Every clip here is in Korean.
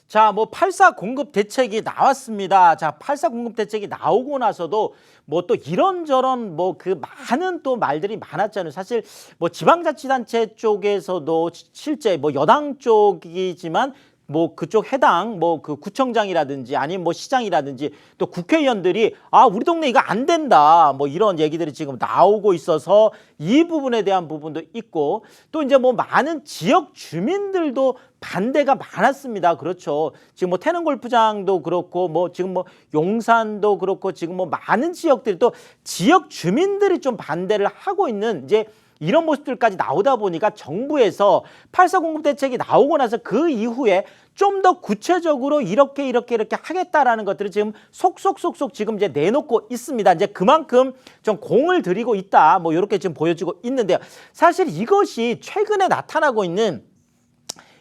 자, 뭐 8.4 공급 대책이 나왔습니다. 자, 8.4 공급 대책이 나오고 나서도 뭐 또 이런저런 뭐 그 많은 또 말들이 많았잖아요. 사실 뭐 지방자치단체 쪽에서도 실제 뭐 여당 쪽이지만 뭐 그쪽 해당 뭐 그 구청장이라든지 아니면 뭐 시장이라든지 또 국회의원들이 아, 우리 동네 이거 안 된다 뭐 이런 얘기들이 지금 나오고 있어서 이 부분에 대한 부분도 있고 또 이제 뭐 많은 지역 주민들도 반대가 많았습니다. 그렇죠. 지금 뭐 태릉 골프장도 그렇고 뭐 지금 뭐 용산도 그렇고 지금 뭐 많은 지역들이 또 지역 주민들이 좀 반대를 하고 있는 이제 이런 모습들까지 나오다 보니까 정부에서 8.4 공급 대책이 나오고 나서 그 이후에 좀 더 구체적으로 이렇게 하겠다라는 것들을 지금 속속속속 지금 이제 내놓고 있습니다. 이제 그만큼 좀 공을 들이고 있다. 뭐 이렇게 지금 보여지고 있는데요. 사실 이것이 최근에 나타나고 있는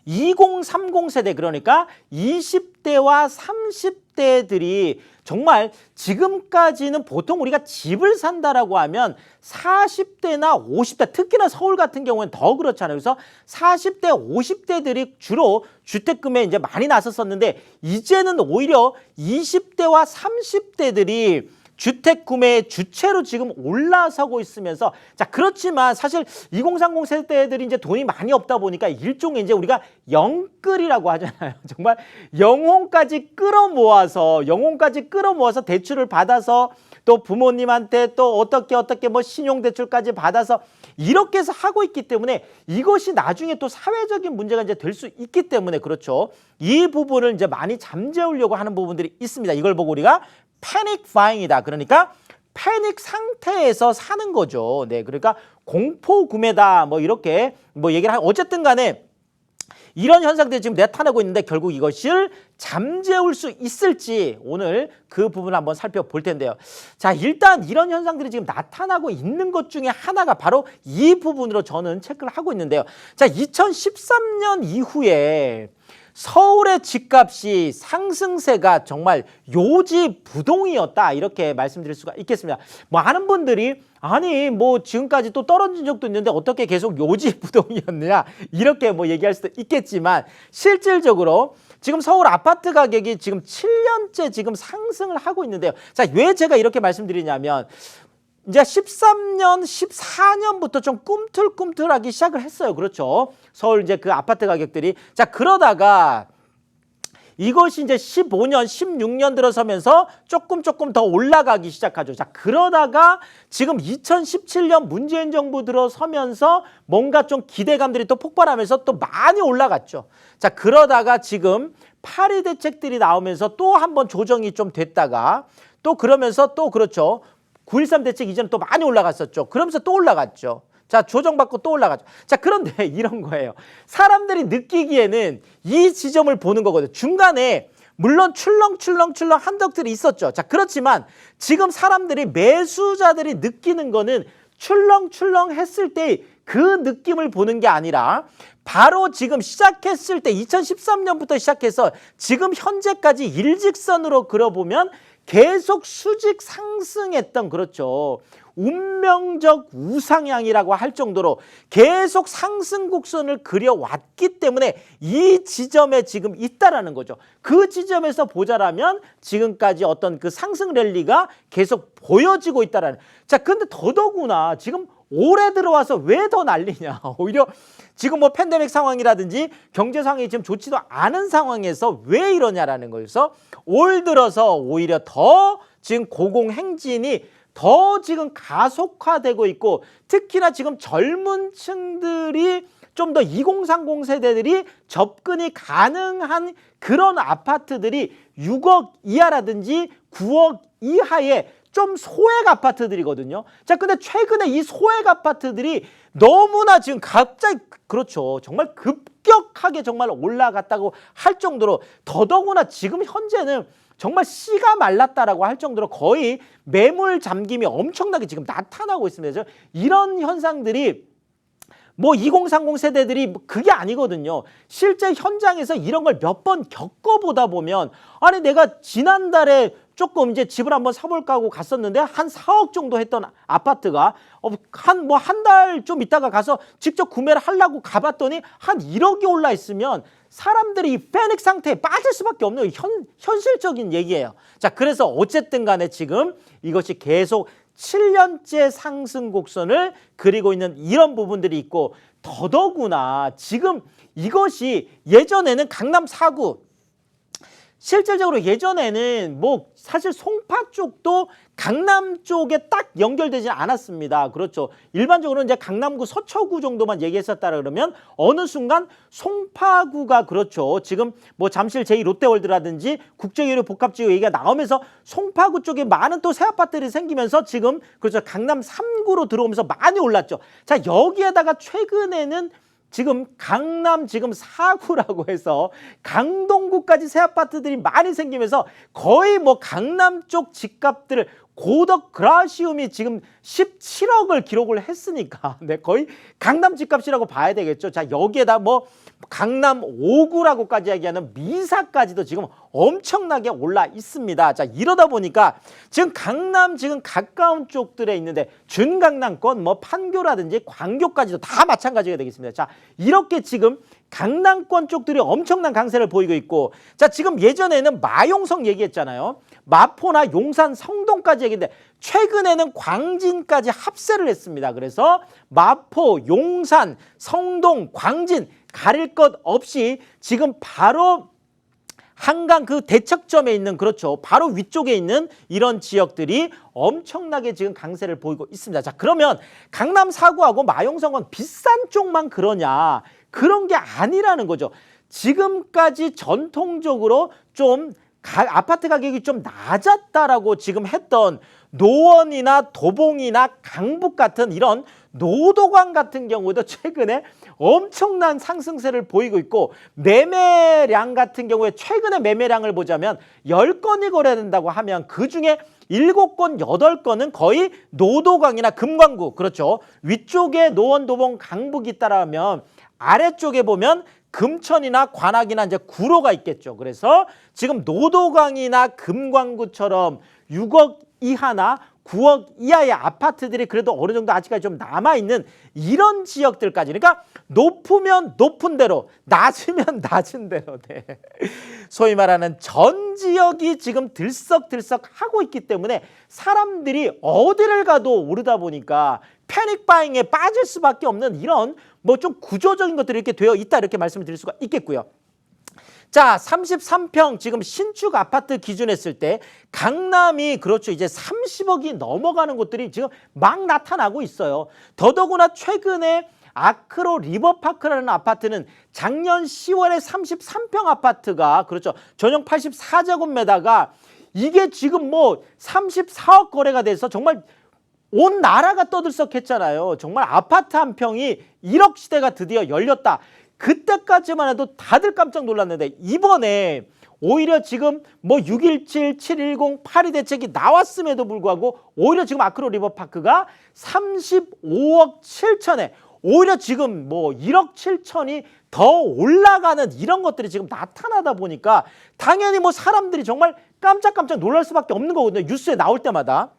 2030 세대 그러니까 20대와 30대들이 정말 지금까지는 보통 우리가 집을 산다라고 하면 40대나 50대 특히나 서울 같은 경우는 더 그렇잖아요. 그래서 40대, 50대들이 주로 주택구매에 이제 많이 나섰었는데 이제는 오히려 20대와 30대들이 주택 구매의 주체로 지금 올라서고 있으면서 자 그렇지만 사실 2030 세대들이 이제 돈이 많이 없다 보니까 일종의 이제 우리가 영끌이라고 하잖아요. 정말 영혼까지 끌어모아서 대출을 받아서 또 부모님한테 또 어떻게 뭐 신용대출까지 받아서 이렇게 해서 하고 있기 때문에 이것이 나중에 또 사회적인 문제가 이제 될 수 있기 때문에 그렇죠. 이 부분을 이제 많이 잠재우려고 하는 부분들이 있습니다. 이걸 보고 우리가 패닉 바잉이다. 그러니까 패닉 상태에서 사는 거죠. 네, 그러니까 공포 구매다. 뭐 이렇게 뭐 얘기를 하. 어쨌든 간에 이런 현상들이 지금 나타나고 있는데 결국 이것을 잠재울 수 있을지 오늘 그 부분을 한번 살펴볼 텐데요. 자, 일단 이런 현상들이 지금 나타나고 있는 것 중에 하나가 바로 이 부분으로 저는 체크를 하고 있는데요. 자, 2013년 이후에 서울의 집값이 상승세가 정말 요지부동이었다 이렇게 말씀드릴 수가 있겠습니다. 많은 분들이 아니 뭐 지금까지 또 떨어진 적도 있는데 어떻게 계속 요지부동이었느냐 이렇게 뭐 얘기할 수도 있겠지만 실질적으로 지금 서울 아파트 가격이 지금 7년째 지금 상승을 하고 있는데요. 자, 왜 제가 이렇게 말씀드리냐면 이제 13년, 14년부터 좀 꿈틀꿈틀하기 시작을 했어요. 그렇죠. 서울 이제 그 아파트 가격들이. 자, 그러다가 이것이 이제 15년, 16년 들어서면서 조금 더 올라가기 시작하죠. 자, 그러다가 지금 2017년 문재인 정부 들어서면서 뭔가 좀 기대감들이 또 폭발하면서 또 많이 올라갔죠. 자, 그러다가 지금 8.2 대책들이 나오면서 또 한번 조정이 좀 됐다가 또 그러면서 또 그렇죠. 9.13 대책 이전에 또 많이 올라갔었죠. 그러면서 또 올라갔죠. 자, 조정받고 또 올라갔죠. 자, 그런데 이런 거예요. 사람들이 느끼기에는 이 지점을 보는 거거든요. 중간에 물론 출렁출렁 한적들이 있었죠. 자, 그렇지만 지금 사람들이 매수자들이 느끼는 거는 출렁출렁 했을 때 그 느낌을 보는 게 아니라 바로 지금 시작했을 때 2013년부터 시작해서 지금 현재까지 일직선으로 그려보면 계속 수직 상승했던 그렇죠. 운명적 우상향이라고 할 정도로 계속 상승 곡선을 그려왔기 때문에 이 지점에 지금 있다라는 거죠. 그 지점에서 보자라면 지금까지 어떤 그 상승 랠리가 계속 보여지고 있다라는. 자, 근데 더더구나 지금 올해 들어와서 왜 더 난리냐. 오히려 지금 뭐 팬데믹 상황이라든지 경제 상황이 지금 좋지도 않은 상황에서 왜 이러냐라는 거여서 올 들어서 오히려 더 지금 고공행진이 더 지금 가속화되고 있고 특히나 지금 젊은 층들이 좀 더 2030 세대들이 접근이 가능한 그런 아파트들이 6억 이하라든지 9억 이하의 좀 소액 아파트들이거든요. 자, 근데 최근에 이 소액 아파트들이 너무나 지금 갑자기 그렇죠. 정말 급격하게 정말 올라갔다고 할 정도로 더더구나 지금 현재는 정말 씨가 말랐다라고 할 정도로 거의 매물 잠김이 엄청나게 지금 나타나고 있습니다. 이런 현상들이 뭐 2030 세대들이 그게 아니거든요. 실제 현장에서 이런 걸 몇 번 겪어보다 보면 아니 내가 지난달에 조금 이제 집을 한번 사볼까 하고 갔었는데 한 4억 정도 했던 아파트가 한 달 좀 있다가 가서 직접 구매를 하려고 가봤더니 한 1억이 올라 있으면 사람들이 이 패닉 상태에 빠질 수밖에 없는 현실적인 얘기예요. 자, 그래서 어쨌든 간에 지금 이것이 계속 7년째 상승 곡선을 그리고 있는 이런 부분들이 있고, 더더구나 지금 이것이 예전에는 강남 4구, 실질적으로 예전에는 뭐 사실 송파 쪽도 강남 쪽에 딱 연결되지 않았습니다. 그렇죠. 일반적으로 이제 강남구 서초구 정도만 얘기했었다 그러면 어느 순간 송파구가, 그렇죠, 지금 뭐 잠실 제2롯데월드라든지 국제유료 복합지구 얘기가 나오면서 송파구 쪽에 많은 또 새 아파트들이 생기면서 지금, 그렇죠, 강남 3구로 들어오면서 많이 올랐죠. 자, 여기에다가 최근에는 지금 강남 지금 4구라고 해서 강동구까지 새 아파트들이 많이 생기면서 거의 뭐 강남 쪽 집값들을, 고덕 그라시움이 지금 17억을 기록을 했으니까 네, 거의 강남 집값이라고 봐야 되겠죠. 자, 여기에다 뭐 강남 5구라고까지 얘기하는 미사까지도 지금 엄청나게 올라 있습니다. 자, 이러다 보니까 지금 강남 지금 가까운 쪽들에 있는데 준강남권 뭐 판교라든지 광교까지도 다 마찬가지가 되겠습니다. 자, 이렇게 지금 강남권 쪽들이 엄청난 강세를 보이고 있고, 자, 지금 예전에는 마용성 얘기했잖아요. 마포나 용산, 성동까지 얘기했는데 최근에는 광진까지 합세를 했습니다. 그래서 마포, 용산, 성동, 광진 가릴 것 없이 지금 바로 한강 그 대척점에 있는, 그렇죠, 바로 위쪽에 있는 이런 지역들이 엄청나게 지금 강세를 보이고 있습니다. 자, 그러면 강남 4구하고 마용성은 비싼 쪽만 그러냐? 그런 게 아니라는 거죠. 지금까지 전통적으로 좀 아파트 가격이 좀 낮았다라고 지금 했던 노원이나 도봉이나 강북 같은 이런 노도광 같은 경우도 최근에 엄청난 상승세를 보이고 있고, 매매량 같은 경우에 최근에 매매량을 보자면 10건이 거래된다고 하면 그중에 7건, 8건은 거의 노도광이나 금광구, 그렇죠, 위쪽에 노원, 도봉, 강북이 있다라면 아래쪽에 보면 금천이나 관악이나 이제 구로가 있겠죠. 그래서 지금 노도광이나 금광구처럼 6억 이하나 9억 이하의 아파트들이 그래도 어느 정도 아직까지 좀 남아있는 이런 지역들까지, 그러니까 높으면 높은 대로, 낮으면 낮은 대로, 네, 소위 말하는 전 지역이 지금 들썩들썩 하고 있기 때문에 사람들이 어디를 가도 오르다 보니까 패닉 바잉에 빠질 수밖에 없는 이런 뭐 좀 구조적인 것들이 이렇게 되어 있다, 이렇게 말씀을 드릴 수가 있겠고요. 자, 33평 지금 신축 아파트 기준했을 때 강남이, 그렇죠, 이제 30억이 넘어가는 곳들이 지금 막 나타나고 있어요. 더더구나 최근에 아크로 리버파크라는 아파트는 작년 10월에 33평 아파트가, 그렇죠, 전용 84제곱미터가 이게 지금 뭐 34억 거래가 돼서 정말 온 나라가 떠들썩했잖아요. 정말 아파트 한 평이 1억 시대가 드디어 열렸다. 그때까지만 해도 다들 깜짝 놀랐는데 이번에 오히려 지금 뭐 617, 710, 82 대책이 나왔음에도 불구하고 오히려 지금 아크로 리버파크가 35억 7천에 오히려 지금 뭐 1억 7천이 더 올라가는 이런 것들이 지금 나타나다 보니까 당연히 뭐 사람들이 정말 깜짝깜짝 놀랄 수밖에 없는 거거든요. 뉴스에 나올 때마다.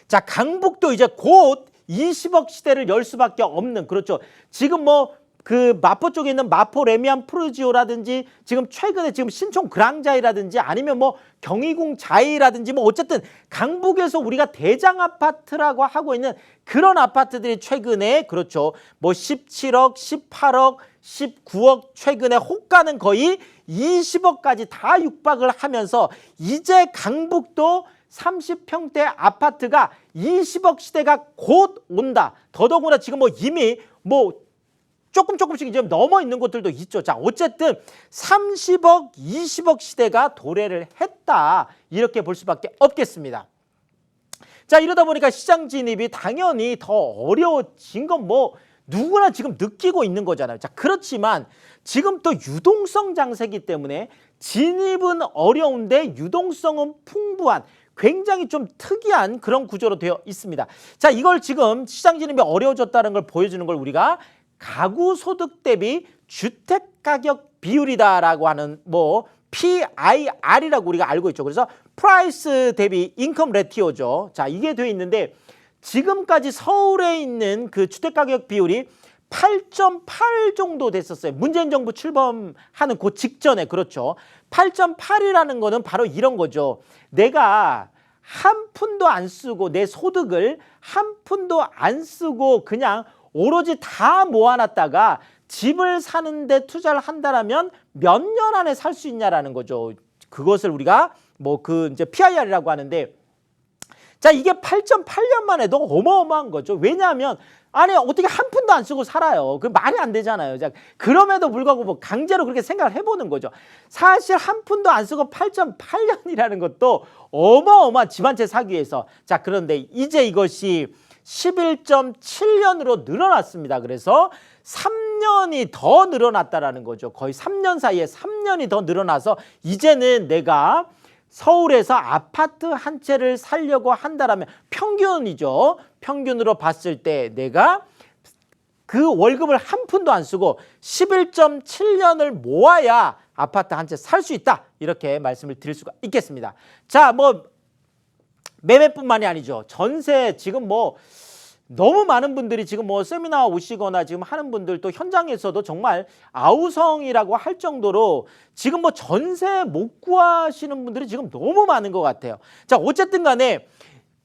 자, 강북도 이제 곧 20억 시대를 열 수밖에 없는, 그렇죠, 지금 뭐 그 마포 쪽에 있는 마포 레미안 프루지오라든지 지금 최근에 지금 신촌 그랑자이라든지 아니면 뭐 경희궁 자이라든지 뭐 어쨌든 강북에서 우리가 대장 아파트라고 하고 있는 그런 아파트들이 최근에, 그렇죠, 뭐 17억, 18억, 19억, 최근에 호가는 거의 20억까지 다 육박을 하면서 이제 강북도 30평대 아파트가 20억 시대가 곧 온다. 더더구나 지금 뭐 이미 뭐 조금씩 이제 넘어 있는 곳들도 있죠. 자, 어쨌든 30억, 20억 시대가 도래를 했다, 이렇게 볼 수밖에 없겠습니다. 자, 이러다 보니까 시장 진입이 당연히 더 어려워진 건 뭐 누구나 지금 느끼고 있는 거잖아요. 자, 그렇지만 지금 또 유동성 장세기 때문에 진입은 어려운데 유동성은 풍부한, 굉장히 좀 특이한 그런 구조로 되어 있습니다. 자, 이걸 지금 시장 진입이 어려워졌다는 걸 보여주는 걸 우리가 가구 소득 대비 주택 가격 비율이다라고 하는 뭐 PIR이라고 우리가 알고 있죠. 그래서 프라이스 대비 인컴 레티오죠. 자, 이게 돼 있는데 지금까지 서울에 있는 그 주택가격 비율이 8.8 정도 됐었어요. 문재인 정부 출범하는 그 직전에. 그렇죠. 8.8이라는 거는 바로 이런 거죠. 내가 한 푼도 안 쓰고 내 소득을 한 푼도 안 쓰고 그냥 오로지 다 모아놨다가 집을 사는데 투자를 한다라면 몇 년 안에 살 수 있냐라는 거죠. 그것을 우리가 뭐 그 이제 PIR이라고 하는데, 자, 이게 8.8년만 해도 어마어마한 거죠. 왜냐하면 아니 어떻게 한 푼도 안 쓰고 살아요. 그 말이 안 되잖아요. 자, 그럼에도 불구하고 뭐 강제로 그렇게 생각을 해보는 거죠. 사실 한 푼도 안 쓰고 8.8년이라는 것도 어마어마한 집 한 채 사기 위해서. 자, 그런데 이제 이것이 11.7년으로 늘어났습니다. 그래서 3년이 더 늘어났다라는 거죠. 거의 3년 사이에 3년이 더 늘어나서 이제는 내가 서울에서 아파트 한 채를 살려고 한다라면 평균이죠. 평균으로 봤을 때 내가 그 월급을 한 푼도 안 쓰고 11.7년을 모아야 아파트 한 채 살 수 있다. 이렇게 말씀을 드릴 수가 있겠습니다. 자, 뭐 매매뿐만이 아니죠. 전세 지금 뭐 너무 많은 분들이 지금 뭐 세미나 오시거나 지금 하는 분들도 현장에서도 정말 아우성이라고 할 정도로 지금 뭐 전세 못 구하시는 분들이 지금 너무 많은 것 같아요. 자, 어쨌든 간에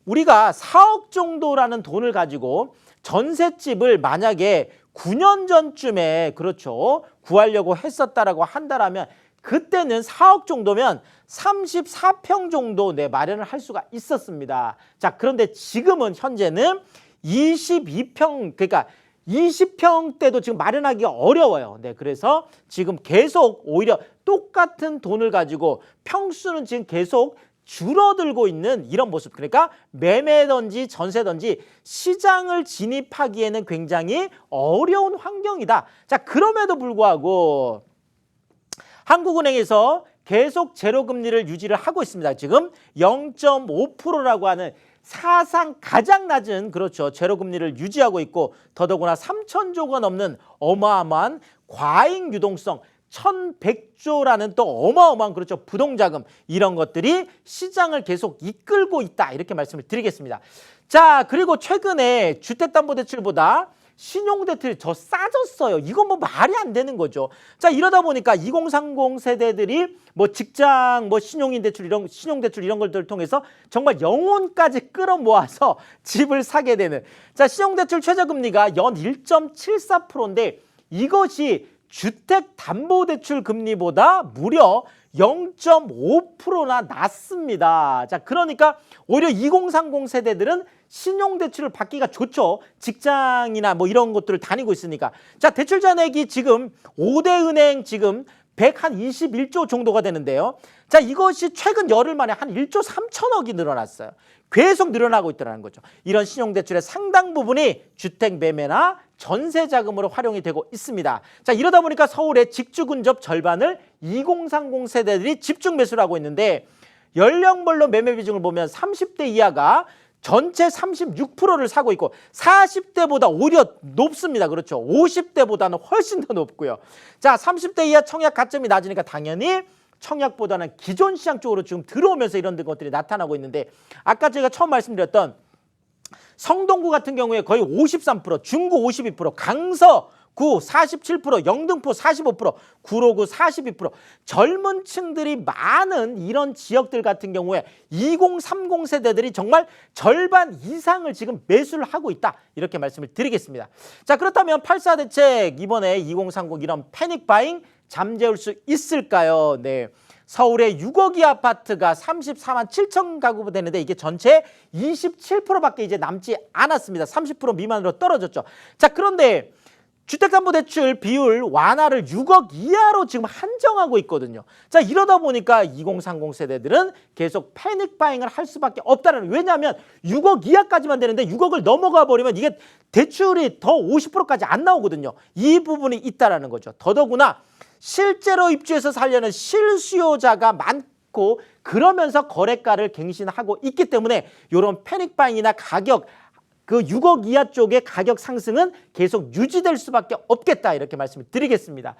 우리가 4억 정도라는 돈을 가지고 전셋집을 만약에 9년 전쯤에 그렇죠. 구하려고 했었다라고 한다라면 그때는 4억 정도면 34평 정도 마련을 할 수가 있었습니다. 자, 그런데 지금은 현재는 22평, 그러니까 20평대도 지금 마련하기가 어려워요. 네, 그래서 지금 계속 오히려 똑같은 돈을 가지고 평수는 지금 계속 줄어들고 있는 이런 모습. 그러니까 매매든지 전세든지 시장을 진입하기에는 굉장히 어려운 환경이다. 자, 그럼에도 불구하고 한국은행에서 계속 제로금리를 유지를 하고 있습니다. 지금 0.5%라고 하는 사상 가장 낮은 그렇죠. 제로금리를 유지하고 있고 더더구나 3,000조가 넘는 어마어마한 과잉 유동성 1,100조라는 또 어마어마한 그렇죠. 부동자금 이런 것들이 시장을 계속 이끌고 있다. 이렇게 말씀을 드리겠습니다. 자, 그리고 최근에 주택담보대출보다 신용대출이 더 싸졌어요. 이건 뭐 말이 안 되는 거죠. 자, 이러다 보니까 2030 세대들이 뭐 직장, 뭐 신용대출 이런 것들을 통해서 정말 영혼까지 끌어모아서 집을 사게 되는. 자, 신용대출 최저금리가 연 1.74%인데 이것이 주택담보대출 금리보다 무려 0.5%나 낮습니다. 자, 그러니까 오히려 2030 세대들은 신용대출을 받기가 좋죠. 직장이나 뭐 이런 것들을 다니고 있으니까. 자, 대출 잔액이 지금 5대 은행 지금 121조 정도가 되는데요. 자, 이것이 최근 열흘 만에 한 1조 3천억이 늘어났어요. 계속 늘어나고 있다는 거죠. 이런 신용대출의 상당 부분이 주택 매매나 전세 자금으로 활용이 되고 있습니다. 자, 이러다 보니까 서울의 직주 근접 절반을 2030 세대들이 집중 매수를 하고 있는데 연령별로 매매 비중을 보면 30대 이하가 전체 36%를 사고 있고 40대보다 오히려 높습니다. 그렇죠. 50대보다는 훨씬 더 높고요. 자, 30대 이하 청약 가점이 낮으니까 당연히 청약보다는 기존 시장 쪽으로 지금 들어오면서 이런 것들이 나타나고 있는데 아까 제가 처음 말씀드렸던 성동구 같은 경우에 거의 53%, 중구 52%, 강서 9, 47%, 영등포 45%, 구로구 42%. 젊은 층들이 많은 이런 지역들 같은 경우에 2030 세대들이 정말 절반 이상을 지금 매수를 하고 있다. 이렇게 말씀을 드리겠습니다. 자, 그렇다면 8.4 대책 이번에 2030 이런 패닉 바잉 잠재울 수 있을까요? 네. 서울의 6억이 아파트가 34만 7천 가구 되는데 이게 전체 27%밖에 이제 남지 않았습니다. 30% 미만으로 떨어졌죠. 자, 그런데 주택담보대출 비율 완화를 6억 이하로 지금 한정하고 있거든요. 자, 이러다 보니까 2030 세대들은 계속 패닉 바잉을 할 수밖에 없다는. 왜냐하면 6억 이하까지만 되는데 6억을 넘어가 버리면 이게 대출이 더 50%까지 안 나오거든요. 이 부분이 있다라는 거죠. 더더구나 실제로 입주해서 살려는 실수요자가 많고 그러면서 거래가를 갱신하고 있기 때문에 이런 패닉 바잉이나 가격 그 6억 이하 쪽의 가격 상승은 계속 유지될 수밖에 없겠다 이렇게 말씀을 드리겠습니다.